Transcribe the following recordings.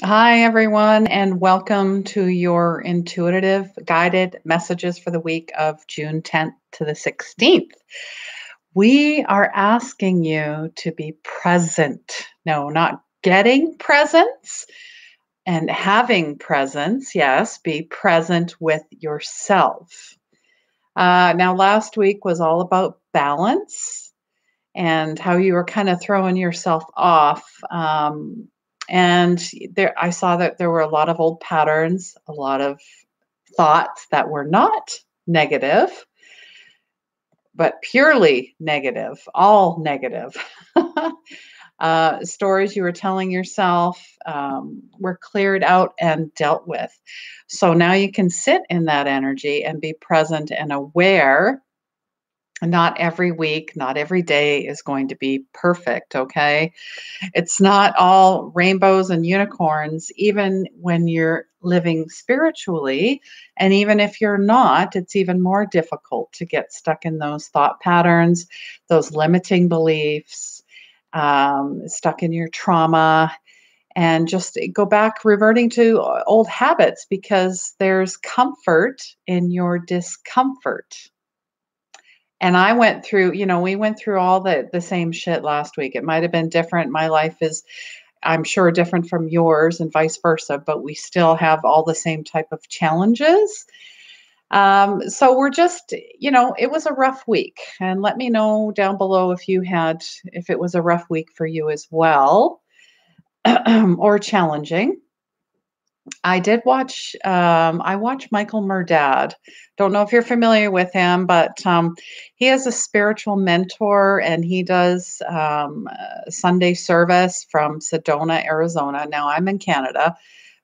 Hi, everyone, and welcome to your intuitive guided messages for the week of June 10th to the 16th. We are asking you to be present. No, not getting presents and having presents. Yes, be present with yourself. Now, last week was all about balance and how you were kind of throwing yourself off. And there, I saw that there were a lot of old patterns, a lot of thoughts that were not negative, but purely negative, all negative. Stories you were telling yourself were cleared out and dealt with. So now you can sit in that energy and be present and aware. Not every week, not every day is going to be perfect, okay? It's not all rainbows and unicorns, even when you're living spiritually. And even if you're not, it's even more difficult to get stuck in those thought patterns, those limiting beliefs, stuck in your trauma, and just go back, reverting to old habits because there's comfort in your discomfort. And I went through, we went through all the same shit last week. It might have been different. My life is, I'm sure, different from yours and vice versa, but we still have all the same type of challenges. So we're just, it was a rough week. And let me know down below if it was a rough week for you as well, or challenging. I watched Michael Murdad. Don't know if you're familiar with him, but he is a spiritual mentor and he does Sunday service from Sedona, Arizona. Now I'm in Canada,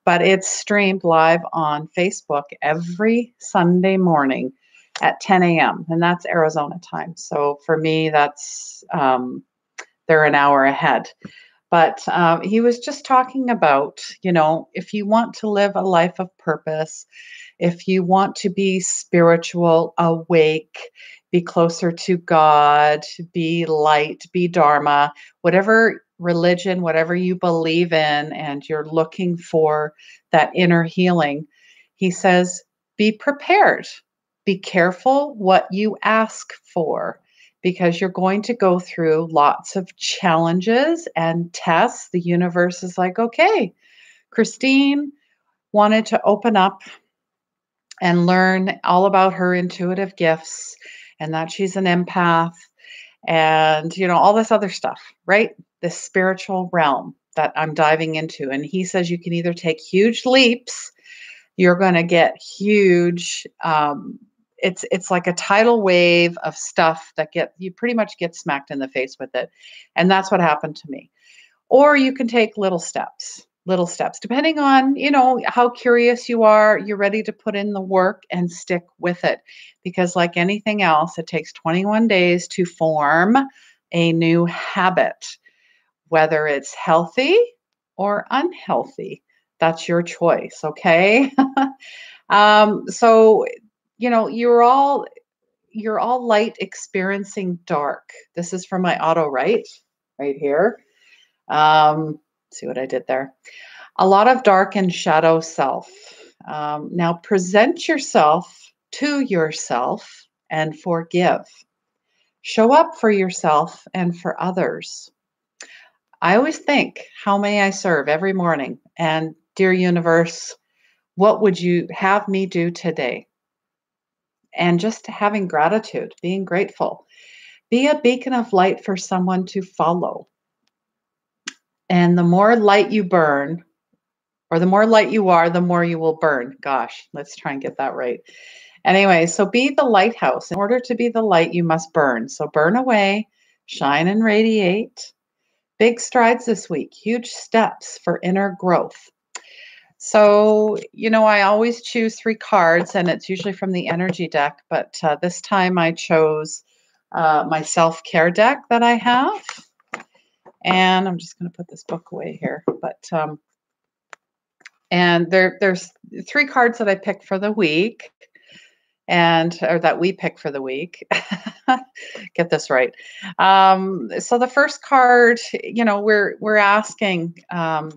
but it's streamed live on Facebook every Sunday morning at 10 a.m. and that's Arizona time. So for me, they're an hour ahead. But he was just talking about, if you want to live a life of purpose, if you want to be spiritual, awake, be closer to God, be light, be Dharma, whatever religion, whatever you believe in, and you're looking for that inner healing, he says, be prepared. Be careful what you ask for because you're going to go through lots of challenges and tests. The universe is like, okay, Christine wanted to open up and learn all about her intuitive gifts and that she's an empath and, all this other stuff, right? This spiritual realm that I'm diving into. And he says you can either take huge leaps, you're going to get huge it's like a tidal wave of stuff that you pretty much get smacked in the face with it. And that's what happened to me. Or you can take little steps, depending on, how curious you are, you're ready to put in the work and stick with it. Because like anything else, it takes 21 days to form a new habit, whether it's healthy or unhealthy. That's your choice, okay? So, you're all light experiencing dark. This is from my auto right here. See what I did there? A lot of dark and shadow self. Now present yourself to yourself and forgive. Show up for yourself and for others. I always think, how may I serve every morning? And dear universe, what would you have me do today? And just having gratitude, being grateful. Be a beacon of light for someone to follow. And the more light you burn, or the more light you are, the more you will burn. Gosh, let's try and get that right. Anyway, so be the lighthouse. In order to be the light, you must burn. So burn away, shine and radiate. Big strides this week, huge steps for inner growth. So, I always choose 3 cards, and it's usually from the energy deck, but this time I chose my self-care deck that I have. And I'm just going to put this book away here. But and there's 3 cards that I picked for the week, or that we pick for the week. Get this right. So the first card, we're asking,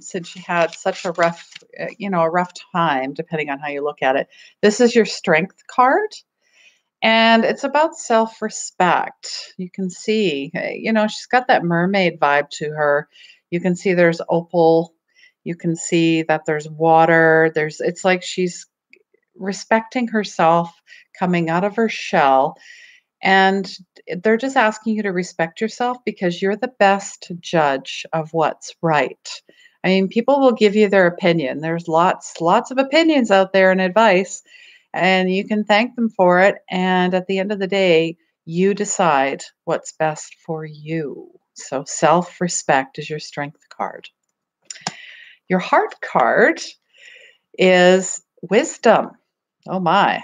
since she had such a rough, a rough time, depending on how you look at it. This is your strength card, and it's about self-respect. You can see, she's got that mermaid vibe to her. You can see there's opal. You can see that there's water. It's like she's respecting herself, coming out of her shell, and they're just asking you to respect yourself because you're the best judge of what's right. I mean, people will give you their opinion. There's lots of opinions out there and advice, and you can thank them for it. And at the end of the day, you decide what's best for you. So self respect is your strength card. Your heart card is wisdom. Oh my.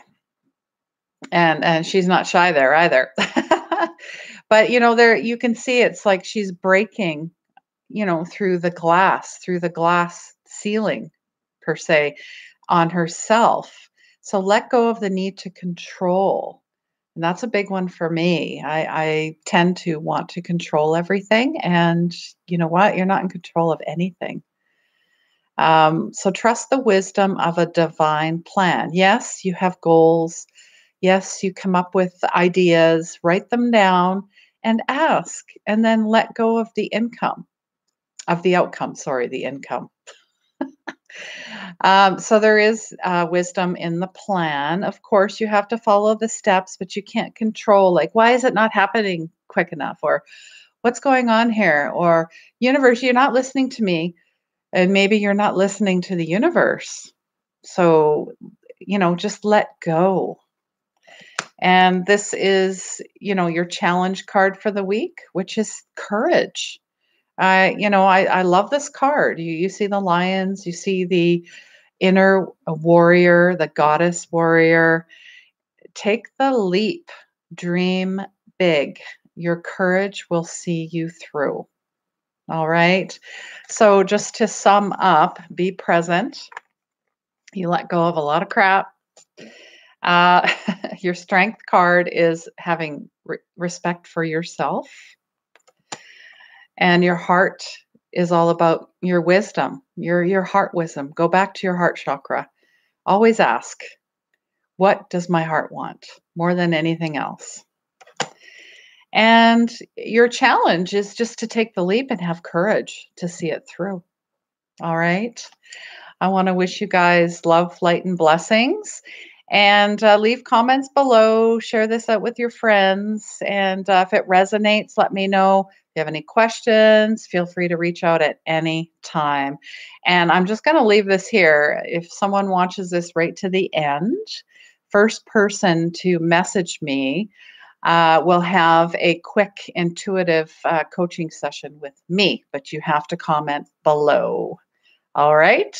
And she's not shy there either. But there you can see it's like she's breaking, through the glass ceiling per se on herself. So let go of the need to control. And that's a big one for me. I tend to want to control everything. And you know what? You're not in control of anything. So trust the wisdom of a divine plan. Yes, you have goals. Yes, you come up with ideas, write them down, and ask, and then let go of the outcome, sorry, the income. So there is wisdom in the plan. Of course, you have to follow the steps, but you can't control, like, why is it not happening quick enough? Or what's going on here? Or universe, you're not listening to me. And maybe you're not listening to the universe. So, just let go. And this is, your challenge card for the week, which is courage. I love this card. You see the lions, you see the inner warrior, the goddess warrior. Take the leap, dream big. Your courage will see you through. All right. So just to sum up, be present. You let go of a lot of crap. Uh, your strength card is having respect for yourself. And your heart is all about your wisdom, your heart wisdom. Go back to your heart chakra. Always ask, what does my heart want more than anything else? And your challenge is just to take the leap and have courage to see it through. All right. I want to wish you guys love, light, and blessings. And leave comments below. Share this out with your friends. And if it resonates, let me know. If you have any questions, feel free to reach out at any time. And I'm just going to leave this here. If someone watches this right to the end, first person to message me will have a quick, intuitive coaching session with me. But you have to comment below. All right.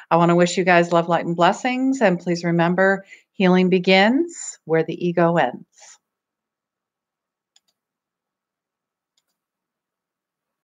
I want to wish you guys love, light, and blessings. And please remember, healing begins where the ego ends.